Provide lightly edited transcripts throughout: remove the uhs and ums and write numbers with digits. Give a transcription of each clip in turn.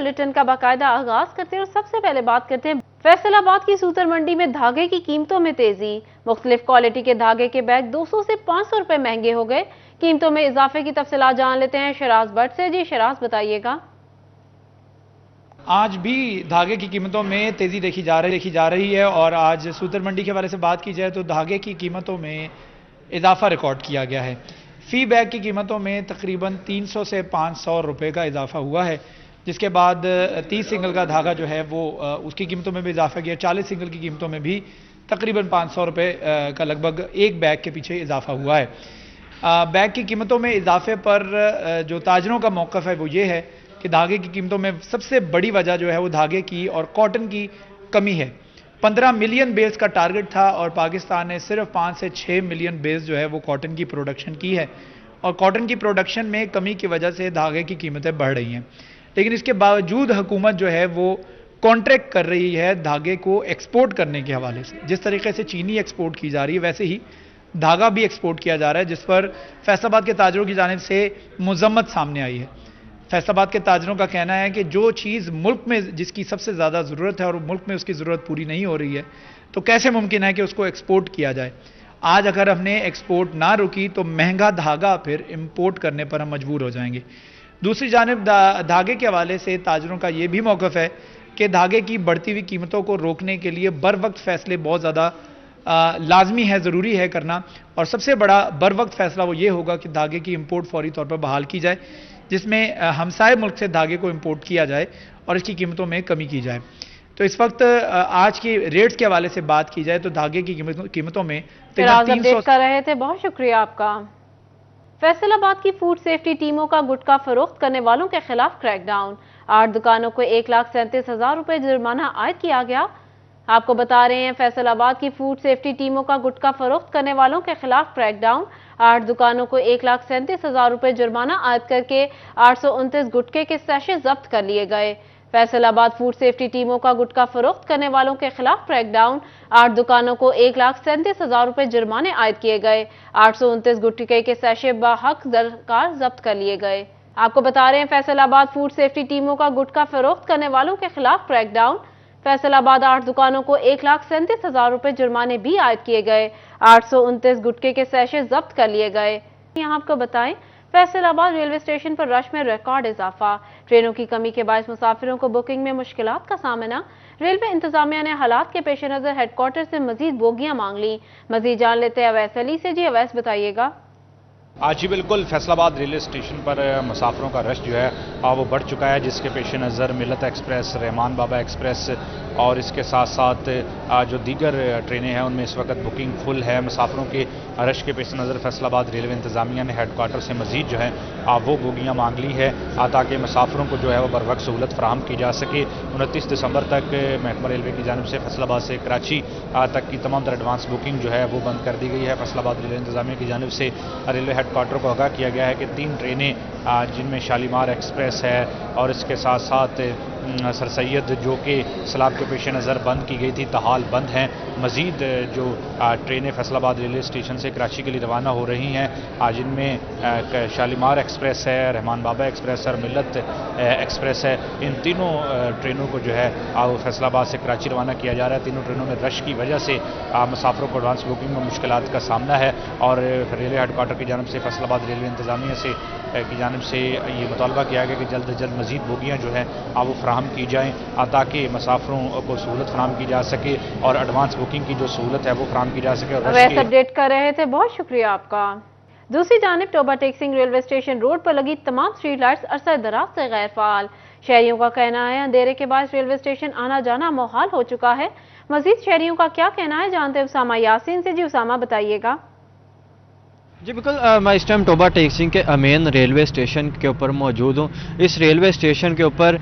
Bulletin का बाकायदा आगाज करते हैं और सबसे पहले बात करते हैं फैसलाबाद की सूतर मंडी में धागे की कीमतों में तेजी। मुख्तलिफ क्वालिटी के धागे के बैग 200 से 500 रुपए महंगे हो गए। कीमतों में इजाफे की तफसीलात जान लेते हैं शराज भट्ट से। जी शराज, बताइएगा। आज भी धागे की कीमतों में तेजी देखी जा रही है और आज सूतर मंडी के हवाले से बात की जाए तो धागे की कीमतों में इजाफा रिकॉर्ड किया गया है। फी बैग की कीमतों में तकरीबन 300 से 500 रुपए का इजाफा हुआ है, जिसके बाद 30 सिंगल का धागा जो है वो उसकी कीमतों में भी इजाफा किया। 40 सिंगल की कीमतों में भी तकरीबन 500 रुपए का लगभग एक बैग के पीछे इजाफा हुआ है। बैग की कीमतों में इजाफे पर जो ताजरों का मौक़िफ़ है वो ये है कि धागे की कीमतों में सबसे बड़ी वजह जो है वो धागे की और कॉटन की कमी है। 15 मिलियन बेल्स का टारगेट था और पाकिस्तान ने सिर्फ 5 से 6 मिलियन बेल्स जो है वो कॉटन की प्रोडक्शन की है और कॉटन की प्रोडक्शन में कमी की वजह से धागे की कीमतें बढ़ रही हैं। लेकिन इसके बावजूद हुकूमत जो है वो कॉन्ट्रैक्ट कर रही है धागे को एक्सपोर्ट करने के हवाले से। जिस तरीके से चीनी एक्सपोर्ट की जा रही है वैसे ही धागा भी एक्सपोर्ट किया जा रहा है, जिस पर फैसलाबाद के ताजरों की जानिब से मुज़म्मत सामने आई है। फैसलाबाद के ताजरों का कहना है कि जो चीज़ मुल्क में जिसकी सबसे ज़्यादा ज़रूरत है और मुल्क में उसकी ज़रूरत पूरी नहीं हो रही है तो कैसे मुमकिन है कि उसको एक्सपोर्ट किया जाए। आज अगर हमने एक्सपोर्ट ना रुकी तो महंगा धागा फिर इंपोर्ट करने पर हम मजबूर हो जाएंगे। दूसरी जानिब धागे के हवाले से ताजरों का यह भी मौक़िफ़ है कि धागे की बढ़ती हुई कीमतों को रोकने के लिए बर वक्त फैसले बहुत ज़्यादा लाजमी है, ज़रूरी है करना। और सबसे बड़ा बर वक्त फैसला वो ये होगा कि धागे की इंपोर्ट फौरी तौर पर बहाल की जाए, जिसमें हमसाए मुल्क से धागे को इंपोर्ट किया जाए और इसकी कीमतों में कमी की जाए। तो इस वक्त आज की रेट्स के हवाले से बात की जाए तो धागे की कीमतों में अपडेट कर रहे थे। बहुत शुक्रिया आपका। फैसलाबाद की फूड सेफ्टी टीमों का गुटखा फरोख्त करने वालों के खिलाफ क्रैकडाउन। 8 दुकानों को 1,37,000 रुपए जुर्माना आयद किया गया। आपको बता रहे हैं फैसलाबाद की फूड सेफ्टी टीमों का गुटखा फरोख्त करने वालों के खिलाफ क्रैकडाउन। 8 दुकानों को 1,37,000 रुपए जुर्माना आयद करके 829 गुटखे के सैशे जब्त कर लिए गए। फैसलाबाद फूड सेफ्टी टीमों का गुटखा फरोख्त करने वालों के खिलाफ क्रैकडाउन। 8 दुकानों को 1,37,000 रुपए जुर्माने आयद किए गए। 829 गुटखे के सैशे बाहक कार जब्त कर लिए गए। आपको बता रहे हैं फैसलाबाद फूड सेफ्टी टीमों का गुटखा फरोख्त करने वालों के खिलाफ क्रैकडाउन। फैसलाबाद 8 दुकानों को 1,37,000 रुपए जुर्माने भी आयद किए गए। 829 गुटखे के सैशे जब्त कर लिए गए। यहाँ आपको बताएं फैसलाबाद रेलवे स्टेशन पर रश में रिकॉर्ड इजाफा। ट्रेनों की कमी के बायस मुसाफिरों को बुकिंग में मुश्किलात का सामना। रेलवे इंतजामिया ने हालात के पेश नजर हेडक्वार्टर से मजीद बोगियां मांग ली। मजीद जान लेते हैं अवैस अली से। जी अवैस, बताइएगा। आज ही बिल्कुल फैसलाबाद रेलवे स्टेशन पर मुसाफिरों का रश जो है वो बढ़ चुका है, जिसके पेश नज़र मिल्लत एक्सप्रेस, रहमान बाबा एक्सप्रेस और इसके साथ साथ जो दीगर ट्रेनें हैं उनमें इस वक्त बुकिंग फुल है। मुसाफिरों के रश के पेश नज़र फैसलाबाद रेलवे इंतजामिया ने हेडक्वार्टर से मजीद जो है वो बोगियाँ मांग ली है ताकि मुसाफिरों को जो है वो बर वक्त सहूलत फराहम की जा सके। 29 दिसंबर तक महकमा रेलवे की जानिब से फैसलाबाद से कराची तक की तमाम तर एडवांस बुकिंग जो है वो बंद कर दी गई है। फैसलाबाद रेलवे इंतजामिया की जानिब से रेलवे हेडक्वार्टर को आगाह किया गया है कि 3 ट्रेनें जिनमें शालीमार एक्सप्रेस है और इसके साथ साथ सर सैयद जो कि सलाब के पेश नज़र बंद की गई थी तहाल बंद हैं। मज़ीद जो ट्रेनें फैसलाबाद रेलवे स्टेशन से कराची के लिए रवाना हो रही हैं जिनमें शालीमार एक्सप्रेस है, रहमान बाबा एक्सप्रेस और मिल्लत एक्सप्रेस है, इन तीनों ट्रेनों को जो है वो फैसलाबाद से कराची रवाना किया जा रहा है। तीनों ट्रेनों में रश की वजह से मुसाफिरों को एडवांस बुकिंग में मुश्किलात का सामना है और रेलवे हेडक्वार्टर की जानिब से फैसलाबाद रेलवे इंतजामिया से की जानिब से ये मुतालबा किया गया कि जल्द से जल्द मज़ीद बोगियाँ जो हैं वो फराहम की जाएँ ताकि मुसाफिरों को सहूलत फराहम की जा सके और एडवांस बुकिंग की जो सहूलत है वो फराहम की जा सके। और अपडेट कर रहे थे, बहुत शुक्रिया आपका। दूसरी जानिब टोबा टेक्सिंग रेलवे स्टेशन रोड पर लगी तमाम स्ट्रीट लाइट्स अरसा दराज से गैर फाल। शहरियों का कहना है अंधेरे के बाद रेलवे स्टेशन आना जाना मुहाल हो चुका है। मजीद शहरियों का क्या कहना है जानते हैं उसामा यासीन से। जी उसामा, बताइएगा। जी बिल्कुल, मैं इस टाइम टोबा टेक्सिंग के मेन रेलवे स्टेशन के ऊपर मौजूद हूँ। इस रेलवे स्टेशन के ऊपर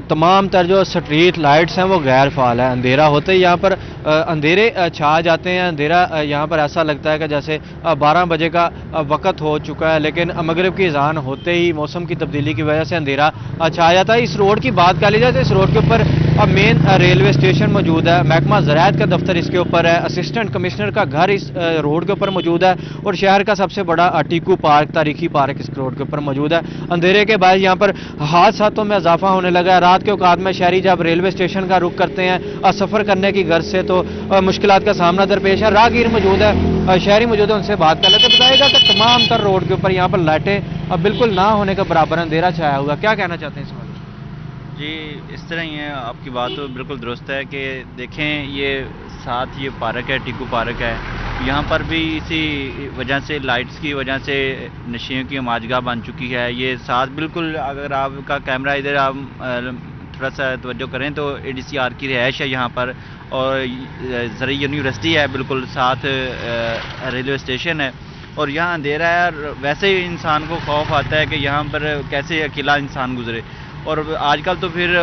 तमाम तर जो स्ट्रीट लाइट्स हैं वो गैर फाल है। अंधेरा होते ही यहाँ पर अंधेरे छा जाते हैं। अंधेरा यहाँ पर ऐसा लगता है कि जैसे 12 बजे का वक्त हो चुका है, लेकिन मगरिब की अज़ान होते ही मौसम की तब्दीली की वजह से अंधेरा छा जाता है। इस रोड की बात कर ली जाए तो इस रोड के ऊपर मेन रेलवे स्टेशन मौजूद है, महकमा ज़राअत का दफ्तर इसके ऊपर है, असिस्टेंट कमिश्नर का घर इस रोड के ऊपर मौजूद है और शहर का सबसे बड़ा टीकू पार्क, तारीखी पार्क इस रोड के ऊपर मौजूद है। अंधेरे के बाद यहाँ पर हादसातों में इजाफा होने लगा है। रात के औकात में शहरी जब रेलवे स्टेशन का रुख करते हैं सफ़र करने की गर्ज से, तो मुश्किलात का सामना दरपेश है। राहगीर मौजूद है, शहरी मौजूद है, उनसे बात कर लेते हैं। बताएगा कि तमाम तर रोड के ऊपर यहाँ पर लाइटें अब बिल्कुल ना होने का बराबर अंधेरा छाया हुआ, क्या कहना चाहते हैं इस बारे में? जी, इस तरह ही है, आपकी बात तो बिल्कुल दुरुस्त है कि देखें ये साथ ये पार्क है, टीकू पार्क है, यहाँ पर भी इसी वजह से लाइट्स की वजह से नशियों की हमाजगाह बन चुकी है। ये साथ बिल्कुल, अगर आपका कैमरा इधर आप थोड़ा सा तवज्जो करें तो ADCR की रिहाइश है यहाँ पर, और ज़रूरी यूनिवर्सिटी है, बिल्कुल साथ रेलवे स्टेशन है, और यहाँ अंधेरा है। और वैसे ही इंसान को खौफ आता है कि यहाँ पर कैसे अकेला इंसान गुजरे, और आजकल तो फिर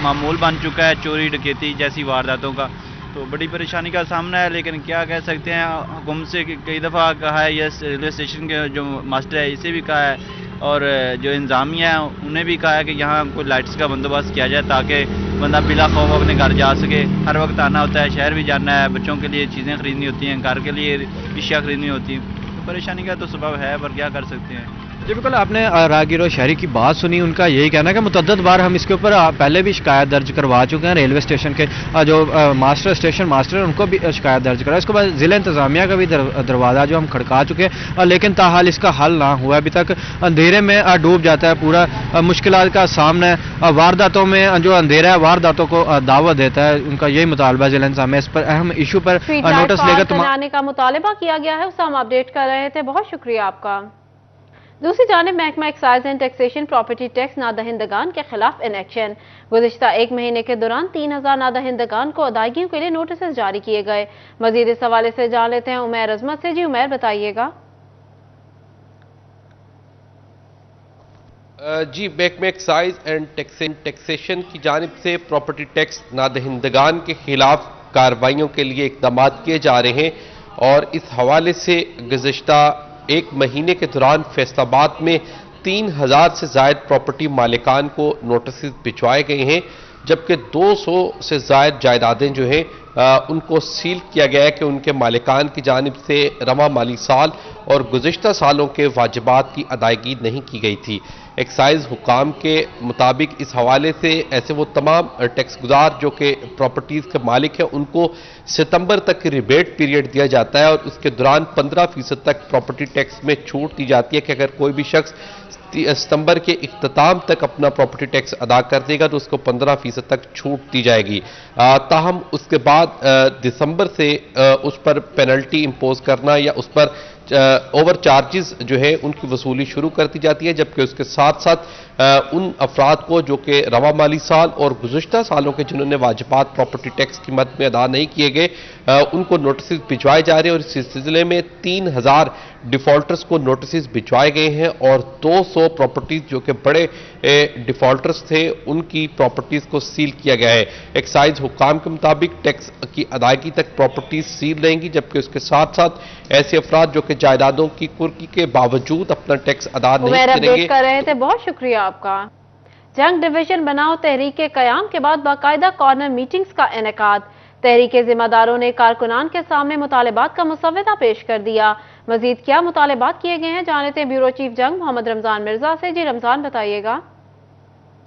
मामूल बन चुका है चोरी डकैती जैसी वारदातों का, तो बड़ी परेशानी का सामना है। लेकिन क्या कह सकते हैं, हुकूमत से कई दफ़ा कहा है, यह रेलवे स्टेशन के जो मास्टर है इसे भी कहा है, और जो इंतज़ामिया है उन्हें भी कहा है कि यहाँ कोई लाइट्स का बंदोबस्त किया जाए ताकि बंदा बिला खौफ अपने घर जा सके। हर वक्त आना होता है, शहर भी जाना है, बच्चों के लिए चीज़ें ख़रीदनी होती हैं, घर के लिए अशिया ख़रीदनी होती हैं, तो परेशानी का तो सबब है, पर क्या कर सकते हैं। जी बिल्कुल, आपने राहगीर और शहरी की बात सुनी। उनका यही कहना है कि मुतअद्दिद बार हम इसके ऊपर पहले भी शिकायत दर्ज करवा चुके हैं। रेलवे स्टेशन के जो स्टेशन मास्टर हैं उनको भी शिकायत दर्ज करा, इसके बाद ज़िला इंतज़ामिया का भी दरवाज़ा जो हम खड़का चुके हैं, लेकिन ताहाल इसका हल ना हुआ अभी तक। अंधेरे में डूब जाता है पूरा, मुश्किलात का सामना है। वारदातों में जो अंधेरा है वारदातों को दावत देता है, उनका यही मुतालबा ज़िला इंतज़ामिया इस पर अहम इशू पर नोटिस लेकर बनाने का मुतालबा किया गया है, उसे हम अपडेट कर रहे थे। बहुत शुक्रिया आपका। दूसरी जानिब महकमा excise and taxation property tax नादहिंदगान के खिलाफ इन एक्शन। गुज़िश्ता एक महीने के दौरान 3000 नादहिंदगान को अदायगियों के लिए नोटिस जारी किए गए। मजीद इस हवाले से जान लेते हैं उमैर अजमत से। जी उमैर, बताइएगा। जी, महकमा एक्साइज एंड टैक्सेशन की जानिब से प्रॉपर्टी टैक्स नादहिंदगान के खिलाफ कार्रवाइयों के लिए इक़दाम किए जा रहे हैं, और इस हवाले से गुज़िश्ता एक महीने के दौरान फैसलाबाद में 3000 से ज़ायद प्रॉपर्टी मालिकान को नोटिस भिजवाए गए हैं, जबकि 200 से ज़ायद जायदादें जो हैं उनको सील किया गया है कि उनके मालिकान की जानिब से रवा माली साल और गुज़िश्ता सालों के वाजिबात की अदायगी नहीं की गई थी। एक्साइज हुकाम के मुताबिक इस हवाले से ऐसे वो तमाम टैक्स गुजार जो कि प्रॉपर्टीज़ के मालिक हैं उनको सितंबर तक रिबेट पीरियड दिया जाता है, और उसके दौरान 15% तक प्रॉपर्टी टैक्स में छूट दी जाती है कि अगर कोई भी शख्स सितंबर के इख्तिताम तक अपना प्रॉपर्टी टैक्स अदा कर देगा तो उसको 15% तक छूट दी जाएगी। ताहम उसके बाद दिसंबर से उस पर पेनल्टी इम्पोज करना या उस पर ओवर चार्जेस जो है उनकी वसूली शुरू कर दी जाती है, जबकि उसके साथ साथ उन अफराद को जो कि रवा माली साल और गुज़िश्ता सालों के जिन्होंने वाजिबात प्रॉपर्टी टैक्स की मद में अदा नहीं किए गए उनको नोटिस भिजवाए जा रहे हैं, और इस सिलसिले में 3000 डिफॉल्टर्स को नोटिस भिजवाए गए हैं, और 200 प्रॉपर्टीज जो कि बड़े डिफॉल्टर्स थे उनकी प्रॉपर्टीज को सील किया गया है। एक्साइज हुकाम के मुताबिक टैक्स की अदायगी तक प्रॉपर्टीज सील रहेंगी, जबकि उसके साथ साथ ऐसे अफराद जो कि जायदादों की कुर्की के बावजूद अपना टैक्स अदा नहीं करेंगे। कर रहे थे, बहुत शुक्रिया आपका। जंग डिवीजन बनाओ तहरीक के कयाम के बाद बाकायदा कॉर्नर मीटिंग्स का इनेकाद। तहरीक के जिम्मेदारों ने कारकुनान के सामने मुतालिबात का मुसव्वदा पेश कर दिया। मजीद क्या मुतालिबात किए गए हैं, जानते हैं ब्यूरो चीफ जंग मोहम्मद रमजान मिर्जा से। जी रमजान, बताइएगा।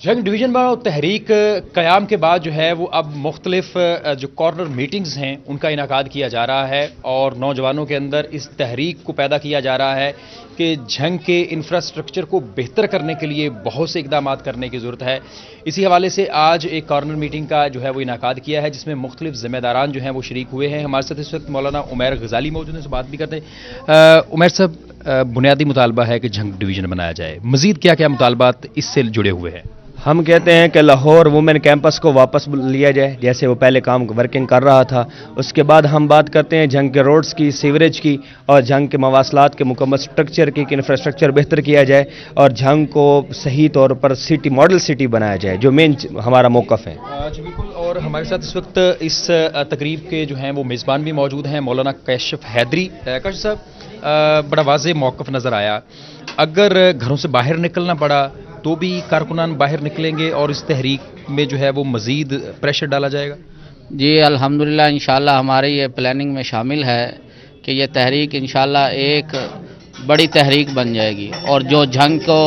जंग डिवीजन बनाओ तहरीक क़याम के बाद जो है वो अब मुख्तलिफ जो कॉर्नर मीटिंग्स हैं उनका इनाकाद किया जा रहा है, और नौजवानों के अंदर इस तहरीक को पैदा किया जा रहा है कि जंग के इंफ्रास्ट्रक्चर को बेहतर करने के लिए बहुत से इकदाम करने की ज़रूरत है। इसी हवाले से आज एक कॉर्नर मीटिंग का जो है वो इनाकाद किया है, जिसमें मुख्तलिफ ज़िम्मेदारान जो हैं वो शरीक हुए हैं। हमारे साथ इस वक्त मौलाना उमैर गजाली मौजूद हैं, से बात भी करते हैं। उमैर साहब, बुनियादी मुतालबा है कि जंग डिवीजन बनाया जाए, मज़ीद क्या क्या मुतालबात इससे जुड़े हुए हैं? हम कहते हैं कि लाहौर वुमेन कैंपस को वापस लिया जाए जैसे वो पहले काम वर्किंग कर रहा था। उसके बाद हम बात करते हैं जंग के रोड्स की, सीवरेज की, और जंग के मवासलात के मुकम्मल स्ट्रक्चर की, कि इंफ्रास्ट्रक्चर बेहतर किया जाए और जंग को सही तौर पर सिटी मॉडल सिटी बनाया जाए, जो मेन हमारा मौक़िफ़ है। जी बिल्कुल, और हमारे साथ इस वक्त इस तकरीब के जो हैं वो मेज़बान भी मौजूद हैं, मौलाना कैशफ हैदरी। कैशफ साहब, बड़ा वाज़ेह मौक़िफ़ नज़र आया। अगर घरों से बाहर निकलना पड़ा तो भी कारकुनान बाहर निकलेंगे और इस तहरीक में जो है वो मज़ीद प्रेशर डाला जाएगा? जी अल्हम्दुलिल्लाह, इंशाल्लाह हमारी ये प्लानिंग में शामिल है कि ये तहरीक इंशाल्लाह एक बड़ी तहरीक बन जाएगी और जो जंग को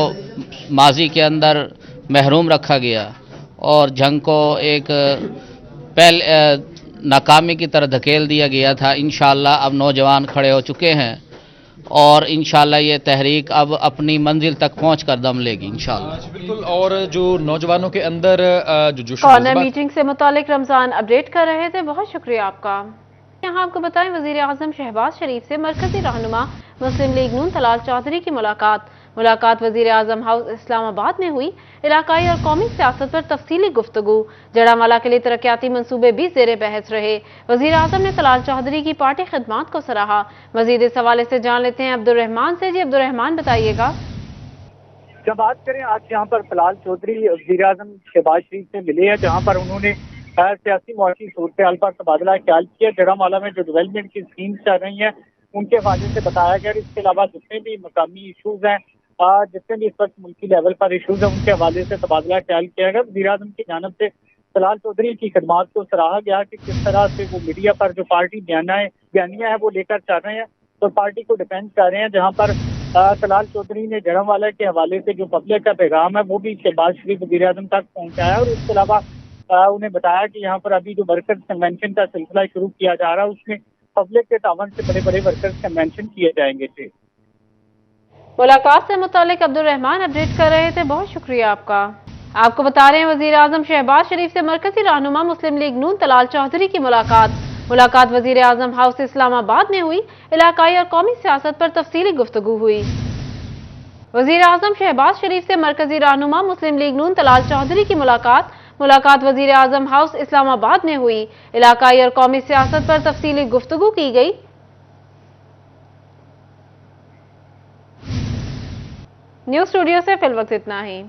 माजी के अंदर महरूम रखा गया और जंग को एक नाकामी की तरह धकेल दिया गया था, इंशाअल्लाह अब नौजवान खड़े हो चुके हैं और इंशाअल्लाह ये तहरीक अब अपनी मंजिल तक पहुँच कर दम लेगी इंशाअल्लाह। बिल्कुल। और जो नौजवानों के अंदर जो कॉर्नर मीटिंग से मुतालिक रमजान अपडेट कर रहे थे, बहुत शुक्रिया आपका। यहाँ आपको बताएं, वजीर आजम शहबाज शरीफ से मरकजी रहनुमा मुस्लिम लीग नून तलाल चौधरी की मुलाकात वजीर आजम हाउस इस्लामाबाद में हुई। इलाकाई और कौमी सियासत पर तफसीली गुफ्तगू। जड़ामाला के लिए तरक्याती मंसूबे भी जेर बहस रहे। वजीर आजम ने तलाल चौधरी की पार्टी खिदमात को सराहा। मजीद इस हवाले से जान लेते हैं अब्दुर्रहमान से। जी अब्दुर्रहमान, बताइएगा। जब बात करें आज यहाँ पर तलाल चौधरी वजीर आजम शहबाज शरीफ से मिले हैं, जहाँ पर उन्होंने सियासी मुआशी सूरत हाल पर तबादला ख्याल किया। जड़ामाला में जो डेवलपमेंट की स्कीम्स चल रही हैं उनके हवाले से बताया गया। इसके अलावा जितने भी मकामी इशूज हैं, जितने भी इस वक्त मुल्की लेवल पर इशूज हैं, उनके हवाले से तबादला ख्याल किया गया। वज़ीर आज़म की जानिब से तलाल चौधरी की खिदमात को सराहा गया कि किस तरह से वो मीडिया पर जो पार्टी बयानियां है वो लेकर चल रहे हैं और पार्टी को डिफेंड कर रहे हैं। जहाँ पर तलाल चौधरी ने जड़ामाला के हवाले से जो पब्लिक का पैगाम है वो भी शहबाज शरीफ वज़ीर आज़म तक पहुँचाया और इसके अलावा उन्हें बताया कि यहाँ पर अभी जो वर्कर्स कन्वेंशन का सिलसिला शुरू किया जा रहा है उसमें पब्लिक के तावन से बड़े बड़े वर्कर्स कन्वेंशन किए जाएंगे। थे मुलाकात से मुतालिक अब्दुर्रहमान अपडेट कर रहे थे, बहुत शुक्रिया आपका। आपको बता रहे हैं, वजीर आजम शहबाज शरीफ से मरकजी रहनुमा मुस्लिम लीग नून तलाल चौधरी की मुलाकात वजीर आजम हाउस इस्लामाबाद में हुई। इलाकाई और कौमी सियासत पर तफसीली गुफ्तगू हुई। वजीर आजम शहबाज शरीफ से मरकजी रहनुमा मुस्लिम लीग नून तलाल चौधरी की मुलाकात वजीर आजम हाउस इस्लामाबाद में हुई। इलाकाई और कौमी सियासत पर तफसीली गुफ्तगू की गई। न्यूज स्टूडियो से फिलवक्त इतना ही।